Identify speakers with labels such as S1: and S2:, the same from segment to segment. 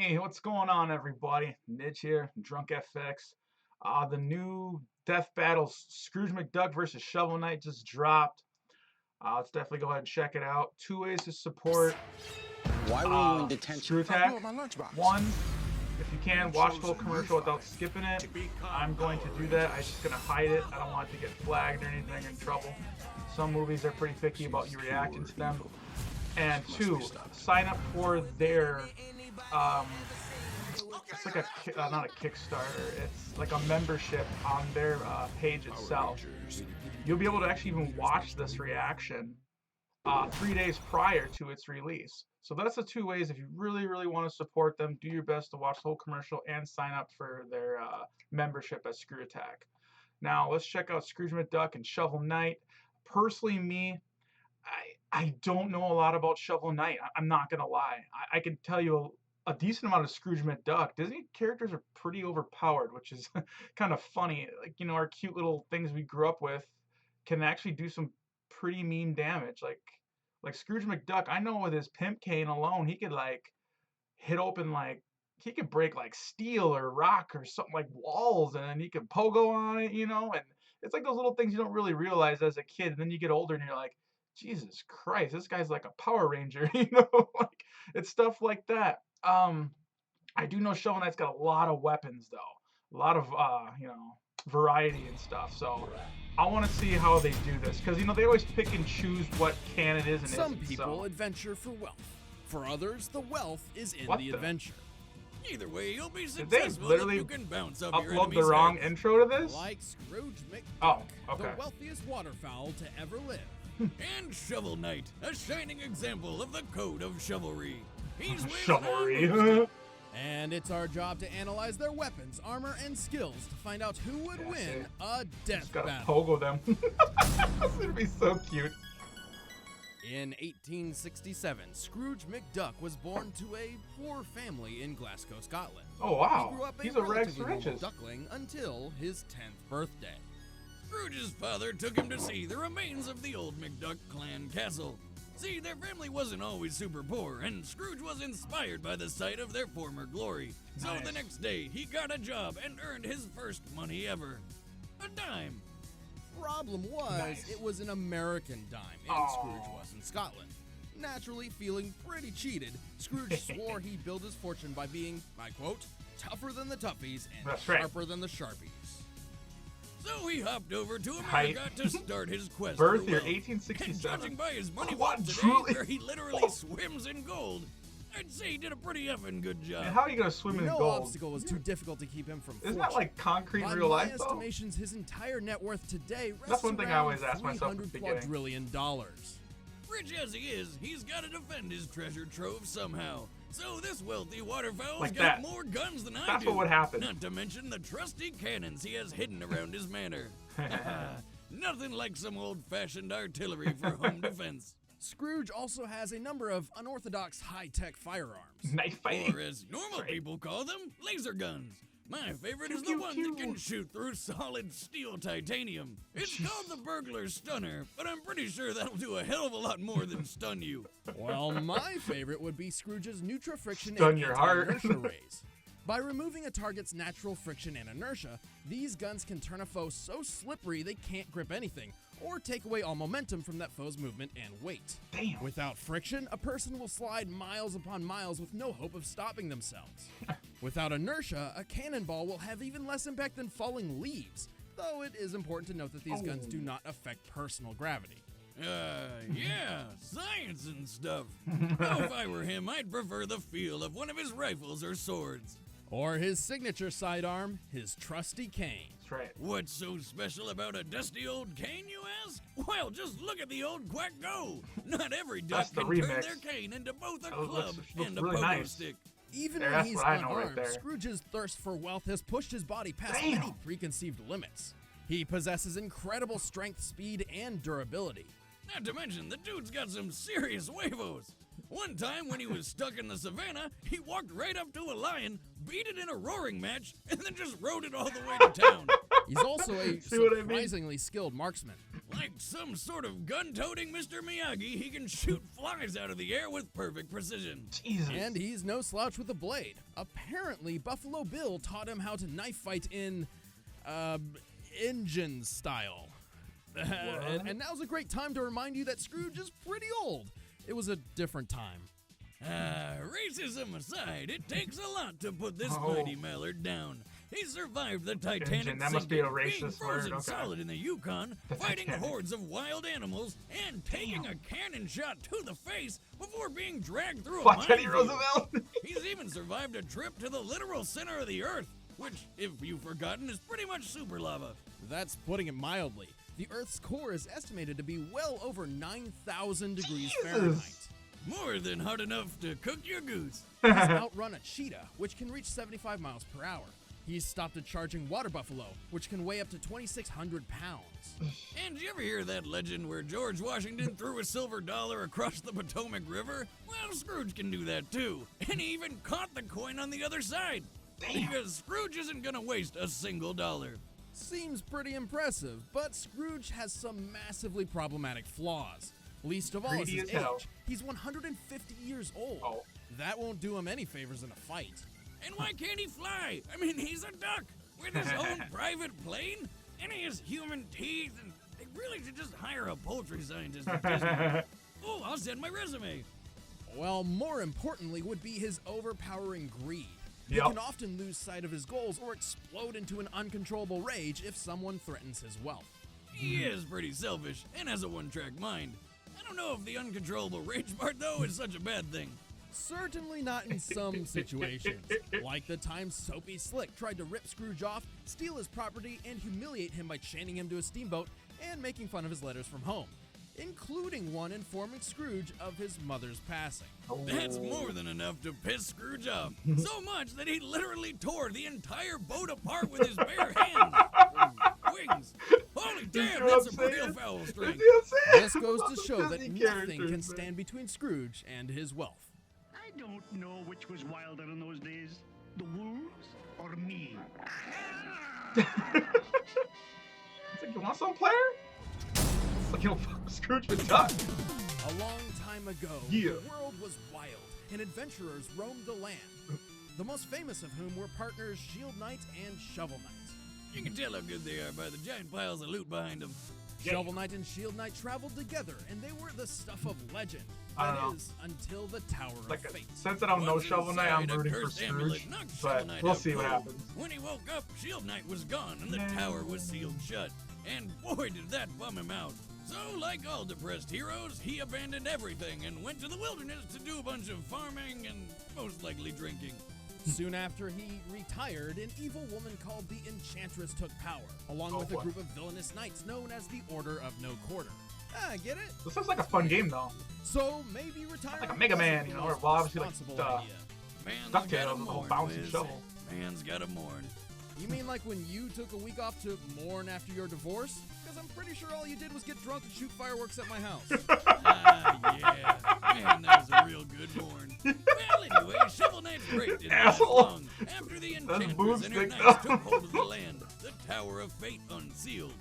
S1: Hey, what's going on, everybody? Nidge here, Drunk FX. The new Death Battle Scrooge McDuck versus Shovel Knight just dropped. Let's definitely go ahead and check it out. Two ways to support
S2: Why were you in detention?
S1: Screwtack. One, if you can, watch the whole commercial without skipping it. I'm going to do that. I'm just going to hide it. I don't want it to get flagged or anything or in trouble. Some movies are pretty picky about you reacting to them. And two, sign up for their it's like a not a Kickstarter, it's like a membership on their page itself. You'll be able to actually even watch this reaction 3 days prior to its release. So that's the two ways. If you really want to support them, do your best to watch the whole commercial and sign up for their membership at Screw Attack. Now let's check out Scrooge McDuck and Shovel Knight. Personally, I don't know a lot about Shovel Knight. I'm not gonna lie. I can tell you a decent amount of Scrooge McDuck. Disney characters are pretty overpowered, which is kind of funny. Like, you know, our cute little things we grew up with can actually do some pretty mean damage. Like Scrooge McDuck, I know with his pimp cane alone, he could like hit open he could break like steel or rock or something like walls, and then he could pogo on it, you know. And it's like those little things you don't really realize as a kid, and then you get older and you're like, Jesus Christ, this guy's like a Power Ranger, you know. Like, it's stuff like that. I do know Shovel Knight's got a lot of weapons though, a lot of variety and stuff. So I want to see how they do this, because they always pick and choose what canon is and
S3: Some
S1: isn't.
S3: people adventure for wealth. For others, the wealth is in the adventure.
S4: Either way, you'll be
S1: Did they
S4: successful
S1: literally
S4: if you can bounce up your
S1: upload the
S4: enemy's
S1: wrong
S4: heads.
S1: intro to this?
S3: Like Scrooge McDuck,
S1: Oh, okay.
S3: the wealthiest waterfowl to ever live.
S4: And Shovel Knight, a shining example of the code of chivalry. He's
S1: Chivalry.
S3: And it's our job to analyze their weapons, armor, and skills to find out who would win a death
S1: Gotta
S3: battle.
S1: pogo them. This would be so cute.
S3: In 1867, Scrooge McDuck was born to a poor family in Glasgow, Scotland.
S1: Oh wow,
S3: He grew up
S1: he's
S3: a
S1: a rags to
S3: relatively noble
S1: riches.
S3: duckling until his 10th birthday.
S4: Scrooge's father took him to see the remains of the old McDuck clan castle. See, their family wasn't always super poor, and Scrooge was inspired by the sight of their former glory. So the next day, he got a job and earned his first money ever. A dime.
S3: Problem was, it was an American dime, and Scrooge was in Scotland. Naturally feeling pretty cheated, Scrooge swore he'd build his fortune by being, I quote, tougher than the toughies and sharper than the sharpies.
S4: So he hopped over to America to start his quest
S1: Birth
S4: for
S1: year
S4: wealth.
S1: 1867.
S4: And judging by his money vault today, where he literally swims in gold, I'd say he did a pretty effing good job.
S1: And how are you gonna swim in
S3: No
S1: gold?
S3: obstacle was too difficult to keep him from
S1: Isn't
S3: fortune.
S1: that like concrete
S3: By
S1: in real
S3: my
S1: life though?
S3: estimations, his entire net worth today rests
S1: That's one thing I
S3: around
S1: always ask myself at the
S3: $300
S1: beginning.
S3: quadrillion.
S4: Rich as he is, he's got to defend his treasure trove somehow. So this wealthy waterfowl's
S1: Like
S4: got
S1: that.
S4: more guns than I do.
S1: That's what would happen.
S4: Not to mention the trusty cannons he has hidden around his manor. Nothing like some old-fashioned artillery for home defense.
S3: Scrooge also has a number of unorthodox high-tech firearms.
S1: Knife fighting.
S4: Or as normal people call them, laser guns. My favorite is the one that can shoot through solid steel titanium. It's called the Burglar Stunner, but I'm pretty sure that'll do a hell of a lot more than stun you.
S3: Well, my favorite would be Scrooge's Nutra-Friction
S1: Stun
S3: and
S1: your heart.
S3: Anti-Inertia Rays. By removing a target's natural friction and inertia, these guns can turn a foe so slippery they can't grip anything, or take away all momentum from that foe's movement and weight.
S1: Damn.
S3: Without friction, a person will slide miles upon miles with no hope of stopping themselves. Without inertia, a cannonball will have even less impact than falling leaves, though it is important to note that these guns do not affect personal gravity.
S4: Yeah, science and stuff. Now, if I were him, I'd prefer the feel of one of his rifles or swords.
S3: Or his signature sidearm, his trusty cane.
S1: That's right.
S4: What's so special about a dusty old cane, you ask? Well, just look at the old quack go. Not every duck
S1: That's the
S4: can turn
S1: remix.
S4: their cane into both a
S1: That
S4: club
S1: looks
S4: and a
S1: really
S4: pogo
S1: nice.
S4: stick.
S3: Even
S1: Yeah,
S3: when
S1: that's
S3: he's
S1: what I know right
S3: unarmed,
S1: there.
S3: Scrooge's thirst for wealth has pushed his body past
S1: Damn.
S3: many preconceived limits. He possesses incredible strength, speed, and durability.
S4: Not to mention, the dude's got some serious huevos. One time when he was stuck in the savannah, he walked right up to a lion, beat it in a roaring match, and then just rode it all the way to town.
S3: He's also a
S1: See what I mean?
S3: surprisingly skilled marksman.
S4: Like some sort of gun-toting Mr. Miyagi, he can shoot flies out of the air with perfect precision.
S1: Jesus.
S3: And he's no slouch with a blade. Apparently, Buffalo Bill taught him how to knife fight in, Injun style. And now's a great time to remind you that Scrooge is pretty old. It was a different time.
S4: Racism aside, it takes a lot to put this mighty mallard down. He survived the Titanic
S1: That must be a
S4: sinking, being
S1: racist word.
S4: frozen
S1: Okay.
S4: solid in the Yukon, fighting
S1: Titanic.
S4: hordes of wild animals, and taking a cannon shot to the face before being dragged through a
S1: What, Teddy
S4: minefield.
S1: Roosevelt?
S4: He's even survived a trip to the literal center of the Earth, which, if you've forgotten, is pretty much super lava.
S3: That's putting it mildly. The Earth's core is estimated to be well over 9,000 degrees Fahrenheit.
S4: More than hot enough to cook your goose.
S3: He's outrun a cheetah, which can reach 75 miles per hour. He's stopped a charging water buffalo, which can weigh up to 2,600 pounds.
S4: And did you ever hear that legend where George Washington threw a silver dollar across the Potomac River? Well, Scrooge can do that too. And he even caught the coin on the other side. Because Scrooge isn't gonna waste a single dollar.
S3: Seems pretty impressive, but Scrooge has some massively problematic flaws. Least of all is
S1: Greedy
S3: his
S1: as hell.
S3: age. He's 150 years old.
S1: Oh.
S3: That won't do him any favors in a fight.
S4: And why can't he fly? I mean, he's a duck with his own private plane, and he has human teeth, and they really should just hire a poultry scientist at Disney. Oh, I'll send my resume.
S3: Well, more importantly would be his overpowering greed. He
S1: Yep.
S3: can often lose sight of his goals or explode into an uncontrollable rage if someone threatens his wealth.
S4: He is pretty selfish and has a one-track mind. I don't know if the uncontrollable rage part, though, is such a bad thing.
S3: Certainly not in some situations, like the time Soapy Slick tried to rip Scrooge off, steal his property, and humiliate him by chaining him to a steamboat and making fun of his letters from home, including one informing Scrooge of his mother's passing.
S4: That's more than enough to piss Scrooge off. So much that he literally tore the entire boat apart with his bare hands. Wings. Holy damn,
S1: what
S4: that's
S1: I'm
S4: some real
S1: saying?
S4: foul
S1: You see
S4: strength.
S1: what I'm saying?
S3: This goes to
S1: Some
S3: show that
S1: Disney
S3: nothing
S1: characters,
S3: can
S1: man.
S3: stand between Scrooge and his wealth.
S5: I don't know which was wilder in those days, the wolves or me.
S1: It's like, you want some, player? It's like, Scrooge McDuck.
S3: A long time ago,
S1: Yeah.
S3: the world was wild, and adventurers roamed the land. The most famous of whom were partners Shield Knight and Shovel Knight.
S4: You can tell how good they are by the giant piles of loot behind them.
S1: Yeah.
S3: Shovel Knight and Shield Knight traveled together, and they were the stuff of legend.
S1: I don't
S3: That
S1: know.
S3: is, until the Tower
S1: Like,
S3: of Fate.
S1: since I don't know
S4: Once
S1: Shovel Knight, I'm
S4: inside, a
S1: rooting for
S4: cursed
S1: Scrooge.
S4: amulet knocked Shovel
S1: But
S4: Knight
S1: we'll
S4: out
S1: see what
S4: cold.
S1: happens.
S4: When he woke up, Shield Knight was gone and the
S1: No.
S4: tower was sealed shut. And boy, did that bum him out. So, like all depressed heroes, he abandoned everything and went to the wilderness to do a bunch of farming and most likely drinking.
S3: Soon after he retired, an evil woman called the Enchantress took power, along with a
S1: boy.
S3: group of villainous knights known as the Order of No Quarter. Get it?
S1: This looks like a fun game, though.
S3: So maybe retiring
S1: Like a Mega Man,
S3: wasn't
S1: you
S3: the
S1: know, or
S3: most
S1: well, obviously like
S3: responsible
S1: the
S3: idea.
S4: Man's
S1: DuckTales
S4: gotta
S1: with the whole
S4: mourn,
S1: bouncy
S4: Wiz.
S1: shovel.
S4: Man's gotta mourn.
S3: You mean like when you took a week off to mourn after your divorce? Because I'm pretty sure all you did was get drunk and shoot fireworks at my house.
S4: Yeah. Man, that was a real good mourn. Well, anyway, Shovel Knight's break didn't last
S1: Asshole.
S4: long. After the
S1: That's
S4: Enchantress and her
S1: boomstick,
S4: knights
S1: though.
S4: took hold of the land, the Tower of Fate unsealed.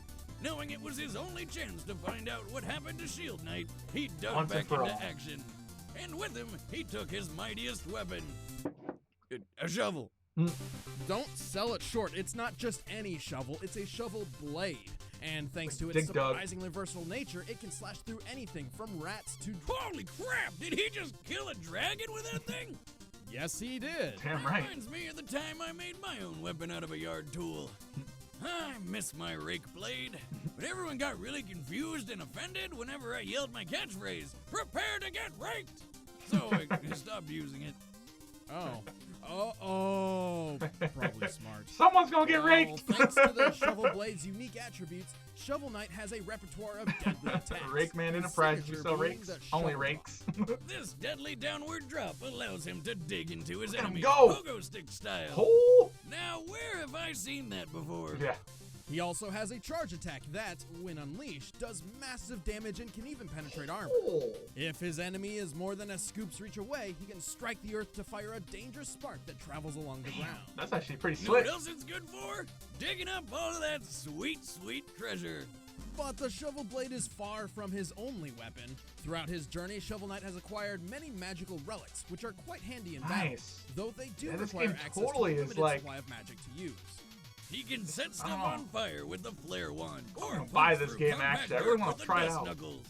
S4: Knowing it was his only chance to find out what happened to Shield Knight, he dug
S1: Once and
S4: back
S1: for
S4: into
S1: all.
S4: action. And with him, he took his mightiest weapon, a shovel.
S3: Don't sell it short. It's not just any shovel, it's a shovel blade. And thanks to its
S1: Dig dug.
S3: surprisingly versatile nature, it can slash through anything from rats to...
S4: Holy crap! Did he just kill a dragon with that thing?
S3: Yes, he did.
S1: Damn right.
S4: Reminds me of the time I made my own weapon out of a yard tool. I miss my rake blade, but everyone got really confused and offended whenever I yelled my catchphrase, "Prepare to get raked!" So I stopped using it.
S3: Oh. Probably smart.
S1: Someone's gonna get
S3: Well,
S1: raked.
S3: thanks to the Shovel Blade's unique attributes, Shovel Knight has a repertoire of deadly attacks.
S1: Rake Man
S3: his
S1: Enterprises, we
S3: signature
S1: sell
S3: being
S1: rakes.
S3: the
S1: Only
S3: shovel
S1: rakes.
S4: This deadly downward drop allows him to dig into his
S1: Let him
S4: enemy,
S1: go.
S4: pogo stick style.
S1: Oh!
S4: Now, where have I seen that before?
S1: Yeah.
S3: He also has a charge attack that, when unleashed, does massive damage and can even penetrate armor.
S1: Oh.
S3: If his enemy is more than a scoop's reach away, he can strike the earth to fire a dangerous spark that travels along the ground.
S1: That's actually pretty
S4: You know what
S1: slick.
S4: else it's good for? Digging up all of that sweet, sweet treasure.
S3: But the shovel blade is far from his only weapon. Throughout his journey, Shovel Knight has acquired many magical relics, which are quite handy in battle, though they do
S1: this
S3: require
S1: game
S3: access
S1: totally
S3: to a
S1: is
S3: limited
S1: like...
S3: supply of magic to use.
S4: He can set stuff on fire with the flare wand, or
S1: gonna buy
S4: punch
S1: this
S4: through
S1: game,
S4: combat
S1: actually. I
S4: dirt
S1: really wanna
S4: with the
S1: try it
S4: dust
S1: out.
S4: knuckles.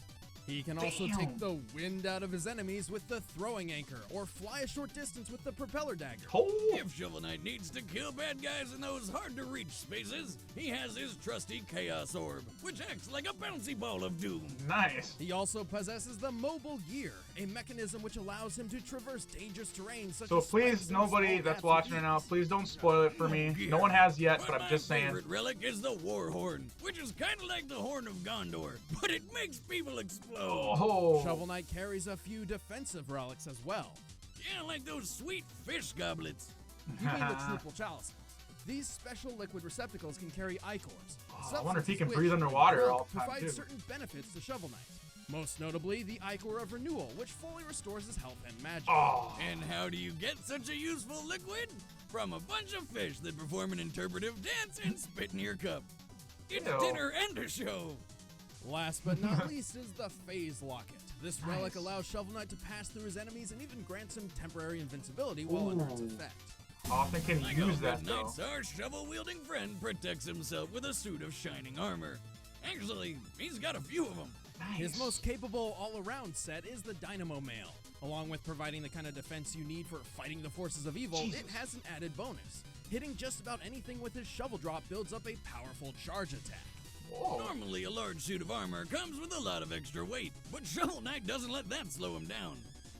S3: He can also
S1: Damn.
S3: take the wind out of his enemies with the throwing anchor, or fly a short distance with the propeller dagger.
S1: Oh,
S4: If Shovel Knight needs to kill bad guys in those hard-to-reach spaces, he has his trusty Chaos Orb, which acts like a bouncy ball of doom.
S1: nice.
S3: He also possesses the mobile gear, a mechanism which allows him to traverse dangerous terrain such
S1: So
S3: as
S1: please,
S3: spikes and
S1: nobody
S3: small
S1: that's
S3: gaps
S1: watching
S3: with
S1: right now,
S3: ease.
S1: please don't spoil it for me. No one has yet, but I'm just
S4: My
S1: saying.
S4: favorite relic is the War Horn, which is kind of like the Horn of Gondor, but it makes people explode.
S1: Oh,
S3: Shovel Knight carries a few defensive relics as well.
S4: Yeah, like those sweet fish goblets.
S3: You mean the triple chalices. These special liquid receptacles can carry ichors.
S1: I wonder if he can
S3: substances
S1: breathe
S3: which,
S1: underwater
S3: quote,
S1: all the time,
S3: provide
S1: too.
S3: certain benefits to Shovel Knight. Most notably, the Ichor of Renewal, which fully restores his health and magic.
S1: oh.
S4: And how do you get such a useful liquid? From a bunch of fish that perform an interpretive dance and spit in your cup. It's
S1: Ew.
S4: dinner and a show.
S3: Last but not least is the Phase Locket. This relic
S1: Nice.
S3: allows Shovel Knight to pass through his enemies and even grants him temporary invincibility while under its
S1: Ooh.
S3: effect.
S1: How often can
S4: Like
S1: you
S4: all
S1: use
S4: good
S1: that, though?
S4: knights, our shovel-wielding friend protects himself with a suit of shining armor. Actually, he's got a few of them.
S1: Nice.
S3: His most capable all-around set is the Dynamo Mail. Along with providing the kind of defense you need for fighting the forces of evil,
S1: Jesus.
S3: it has an added bonus. Hitting just about anything with his shovel drop builds up a powerful charge attack.
S1: Whoa.
S4: Normally, a large suit of armor comes with a lot of extra weight, but Shovel Knight doesn't let that slow him down.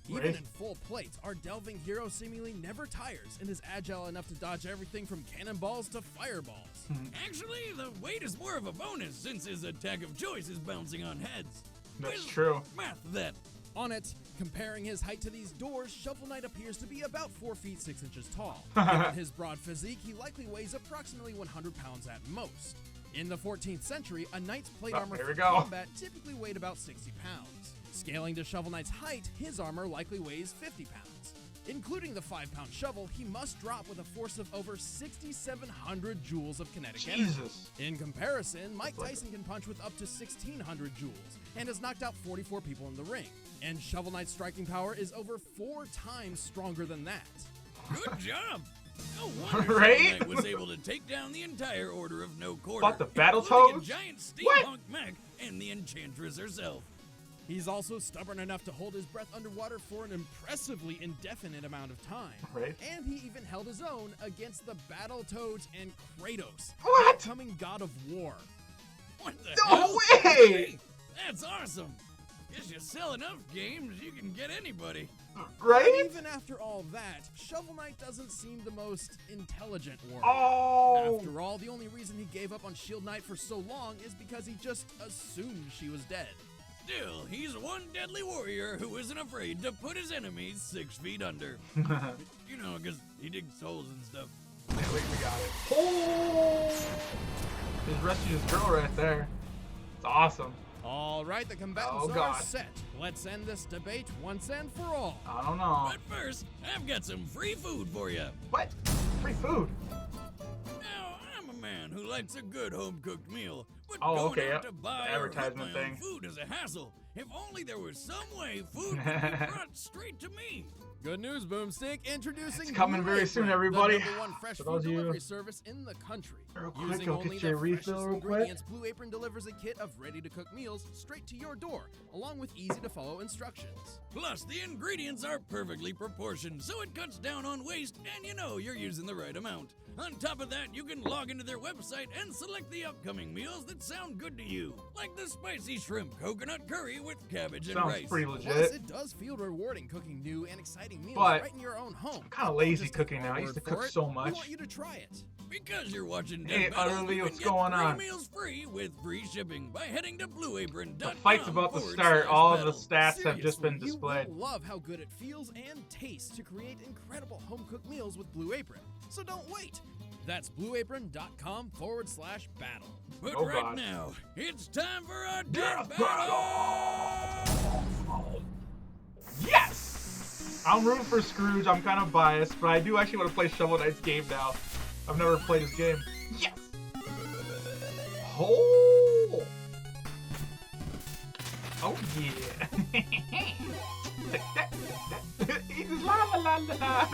S3: Even
S1: Right.
S3: in full plate, our delving hero seemingly never tires and is agile enough to dodge everything from cannonballs to fireballs.
S4: Actually, the weight is more of a bonus since his attack of choice is bouncing on heads.
S1: That's
S4: Well,
S1: true.
S4: Math that.
S3: On it, comparing his height to these doors, Shovel Knight appears to be about 4 feet 6 inches tall. Given his broad physique, he likely weighs approximately 100 pounds at most. In the 14th century, a knight's plate
S1: Oh,
S3: armor
S1: there
S3: for
S1: we go.
S3: combat typically weighed about 60 pounds. Scaling to Shovel Knight's height, his armor likely weighs 50 pounds. Including the 5-pound shovel, he must drop with a force of over 6,700 joules of kinetic energy.
S1: Jesus.
S3: In comparison, Mike Tyson can punch with up to 1,600 joules and has knocked out 44 people in the ring. And Shovel Knight's striking power is over 4 times stronger than that.
S4: Good job. No wonder
S1: Right?
S4: Shovel Knight was able to take down the entire Order of No Quarter.
S1: What, the Battletoads?
S4: including a giant
S1: What?
S4: steampunk mech and the Enchantress herself.
S3: He's also stubborn enough to hold his breath underwater for an impressively indefinite amount of time.
S1: Right.
S3: And he even held his own against the Battletoads and Kratos,
S1: What?
S3: the coming god of war.
S4: What the
S1: No
S4: hell?
S1: way!
S4: Hey, that's awesome. Guess you sell enough games, you can get anybody.
S3: But
S1: Right?
S3: even after all that, Shovel Knight doesn't seem the most intelligent warrior.
S1: Oh.
S3: After all, the only reason he gave up on Shield Knight for so long is because he just assumed she was dead.
S4: Still, he's one deadly warrior who isn't afraid to put his enemies 6 feet under. You know, because he digs holes and stuff.
S1: Yeah, we got it. Oh! Just rescued his girl right there. It's awesome.
S3: All right, the combatants
S1: Oh,
S3: are
S1: God.
S3: set. Let's end this debate once and for all.
S1: I don't know.
S4: But first, I've got some free food for you.
S1: What? Free food.
S4: Now, I'm a man who likes a good home-cooked meal, but
S1: Oh,
S4: going
S1: okay,
S4: out
S1: yep.
S4: to buy
S1: The
S4: or cook
S1: advertisement
S4: my own
S1: thing.
S4: food is a hassle. If only there was some way food could be brought straight to me.
S3: Good news, Boomstick. Introducing
S1: It's coming
S3: Blue
S1: very soon,
S3: Apron,
S1: everybody.
S3: the #1 fresh
S1: For
S3: food
S1: those of you-
S3: delivery service in the country.
S1: Real quick,
S3: Using
S1: I'll
S3: only
S1: get
S3: the
S1: you a refill
S3: freshest
S1: real quick.
S3: ingredients, Blue Apron delivers a kit of ready-to-cook meals straight to your door, along with easy-to-follow instructions.
S4: Plus, the ingredients are perfectly proportioned, so it cuts down on waste, and you know you're using the right amount. On top of that, you can log into their website and select the upcoming meals that sound good to you, like the spicy shrimp coconut curry with cabbage and
S1: Sounds
S4: rice.
S1: pretty
S3: Plus,
S1: legit.
S3: it does feel rewarding cooking new and exciting meals
S1: But
S3: right in your own home.
S1: I'm kinda
S3: Don't
S1: lazy
S3: just
S1: cooking
S3: take
S1: now.
S3: our
S1: I used to
S3: word for
S1: cook
S3: it.
S1: so
S3: We
S1: much.
S3: want you to try it.
S4: Because you're watching
S1: Hey,
S4: Death Battle,
S1: Utterly,
S4: you
S1: what's
S4: can get
S1: going
S4: 3
S1: on?
S4: meals free with free shipping by heading to blueapron.com.
S1: The fight's about to start. All of the stats have just been
S3: Seriously,
S1: displayed.
S3: You will love how good it feels and tastes to create incredible home-cooked meals with Blue Apron. So don't wait. That's blueapron.com/battle.
S4: But
S1: Oh,
S4: right
S1: God.
S4: now, it's time for our
S1: Death
S4: Death Battle!
S1: Yes! I'm rooting for Scrooge. I'm kind of biased, but I do actually want to play Shovel Knight's game now. I've never played his game. Yes! Oh! Oh yeah. He's la la la la la.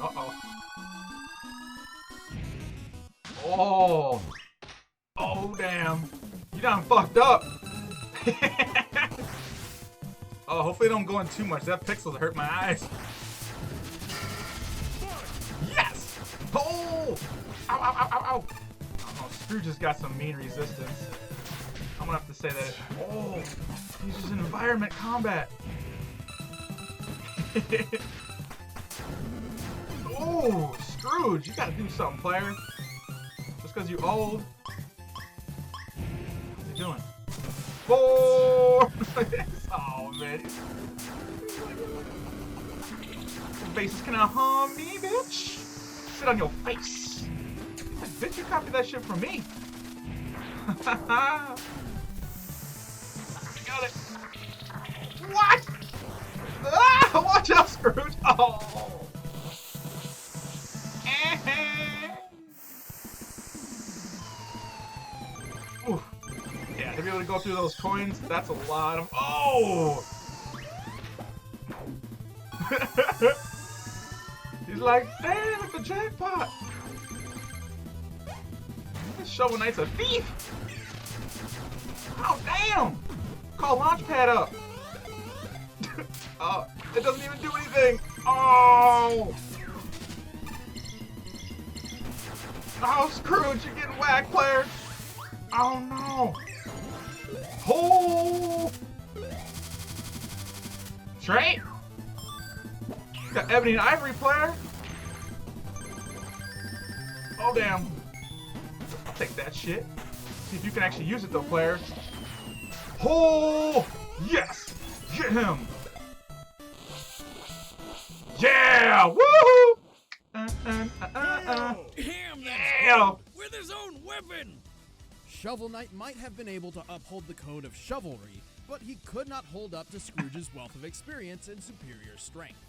S1: Uh-oh. Oh. Oh damn. You done fucked up. Oh, hopefully they don't go in too much. That pixel hurt my eyes. Yes! Oh! Ow, ow, ow, ow, ow. Oh, Scrooge has got some mean resistance. I'm gonna have to say that. Oh, he's just in environment combat. Oh, Scrooge, you gotta do something, player. Just because you're old. What's he doing? 4! Oh, man. Face is gonna harm me, bitch. Sit on your face. Bitch, you copied that shit from me. Got it. What? Ah, watch out, Scrooge. Oh. Ooh. Yeah, to be able to go through those coins, that's a lot of. Oh! He's like, damn, it's a jackpot. This Shovel Knight's a thief. Oh, damn! Call Launchpad up. Oh, it doesn't even do anything. Oh! Oh, Scrooge, you're getting whacked, player. Oh, no. Oh! Straight. Got Ebony and Ivory, player. Oh, damn. I'll take that shit. See if you can actually use it, though, player. Oh! Yes! Get him! Yeah! Woohoo!
S4: Damn, that's
S1: Yeah!
S4: cool. With his own weapon.
S3: Shovel Knight might have been able to uphold the code of chivalry, but he could not hold up to Scrooge's wealth of experience and superior strength.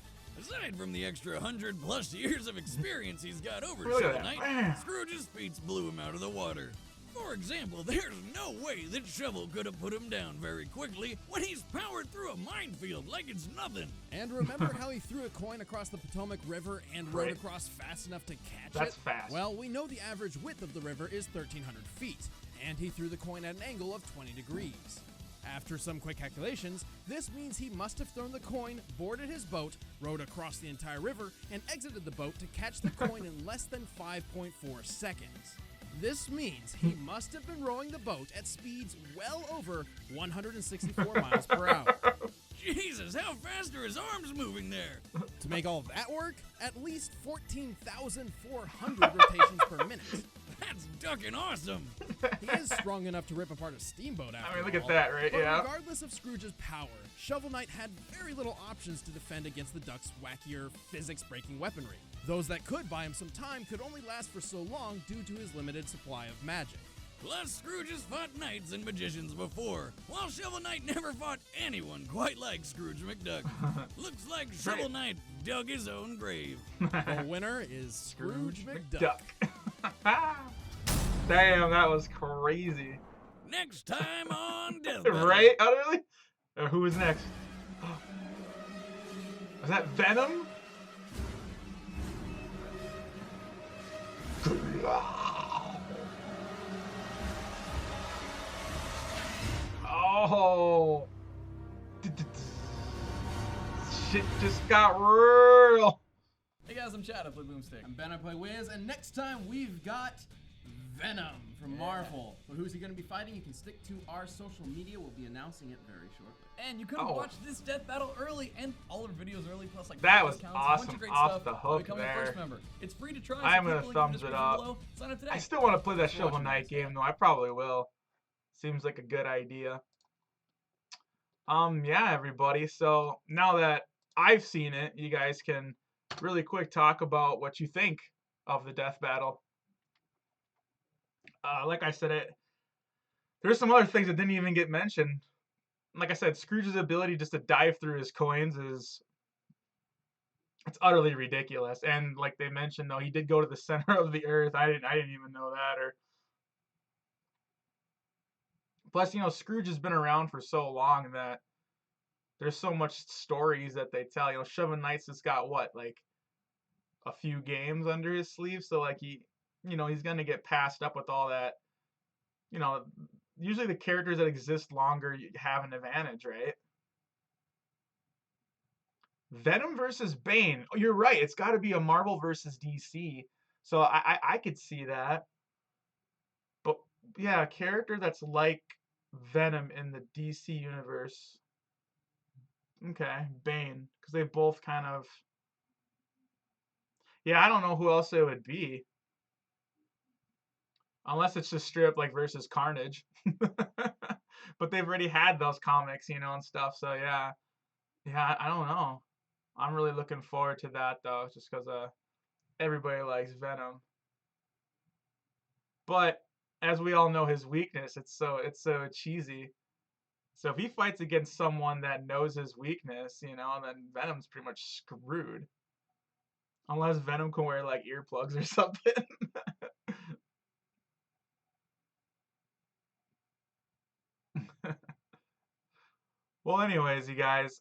S4: Aside from the extra 100+ years of experience he's got over
S1: Look at
S4: Shovel
S1: that,
S4: Knight,
S1: man.
S4: Scrooge's feats blew him out of the water. For example, there's no way that Shovel could have put him down very quickly when he's powered through a minefield like it's nothing.
S3: And remember how he threw a coin across the Potomac River and rode across fast enough to catch it?
S1: That's fast.
S3: Well, we know the average width of the river is 1,300 feet, and he threw the coin at an angle of 20 degrees. After some quick calculations, this means he must have thrown the coin, boarded his boat, rowed across the entire river, and exited the boat to catch the coin in less than 5.4 seconds. This means he must have been rowing the boat at speeds well over 164 miles per hour.
S4: Jesus, how fast are his arms moving there?
S3: To make all of that work, at least 14,400 rotations per minute.
S4: That's ducking awesome.
S3: He is strong enough to rip apart a steamboat after
S1: I mean, look
S3: all.
S1: at that, right?
S3: But
S1: Yeah.
S3: regardless of Scrooge's power, Shovel Knight had very little options to defend against the Duck's wackier, physics-breaking weaponry. Those that could buy him some time could only last for so long due to his limited supply of magic.
S4: Plus, Scrooge has fought knights and magicians before, while Shovel Knight never fought anyone quite like Scrooge McDuck. Looks like Shovel Knight dug his own grave.
S3: The winner is Scrooge McDuck.
S1: Damn, that was crazy.
S4: Next time on Death Battle.
S1: Right? Oh, really? Who is next? Is that Venom? Oh. Shit just got real.
S6: Hey guys, I'm Chad, I play Boomstick. I'm Ben, I play Wiz, and next time we've got Venom from Marvel. But who's he going to be fighting? You can stick to our social media. We'll be announcing it very shortly.
S7: And you could watch this death battle early and all our videos early, plus like
S1: That was
S7: discounts,
S1: awesome.
S7: a bunch of great
S1: Off
S7: stuff
S1: the
S7: by
S1: hook
S7: becoming a
S1: there.
S7: first member. It's free to try. So
S1: I'm
S7: click
S1: gonna
S7: the link in the
S1: thumbs it
S7: description
S1: up.
S7: below. Sign up today.
S1: I still want to play that
S7: Thanks for
S1: Shovel
S7: watching,
S1: Knight
S7: guys.
S1: game though. I probably will. Seems like a good idea. Yeah, everybody. So now that I've seen it, you guys can really quick talk about what you think of the death battle. Like I said, there's some other things that didn't even get mentioned. Like I said, Scrooge's ability just to dive through his coins it's utterly ridiculous. And like they mentioned though, he did go to the center of the earth. I didn't even know that. Plus, you know, Scrooge has been around for so long that there's so much stories that they tell. You know, Shovel Knight's has got what, like a few games under his sleeve, so like you know, he's gonna get passed up with all that. You know, usually the characters that exist longer have an advantage, right? Venom versus Bane. Oh, you're right. It's got to be a Marvel versus DC. So I could see that. But yeah, a character that's like Venom in the DC universe. Okay, Bane, because they both kind of. Yeah, I don't know who else it would be, unless it's just straight up like versus Carnage. But they've already had those comics, you know, and stuff. So yeah, yeah, I don't know. I'm really looking forward to that though, just because everybody likes Venom. But as we all know, his weakness, it's so cheesy. So if he fights against someone that knows his weakness, you know, then Venom's pretty much screwed. Unless Venom can wear like earplugs or something. Well, anyways, you guys,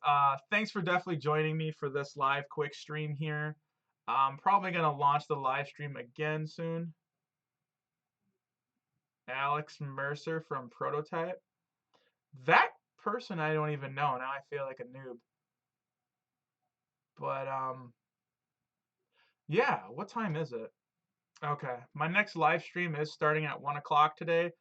S1: thanks for definitely joining me for this live quick stream here. I'm probably gonna launch the live stream again soon. Alex Mercer from Prototype. That person I don't even know. Now I feel like a noob. But yeah, what time is it? Okay, my next live stream is starting at 1 o'clock today.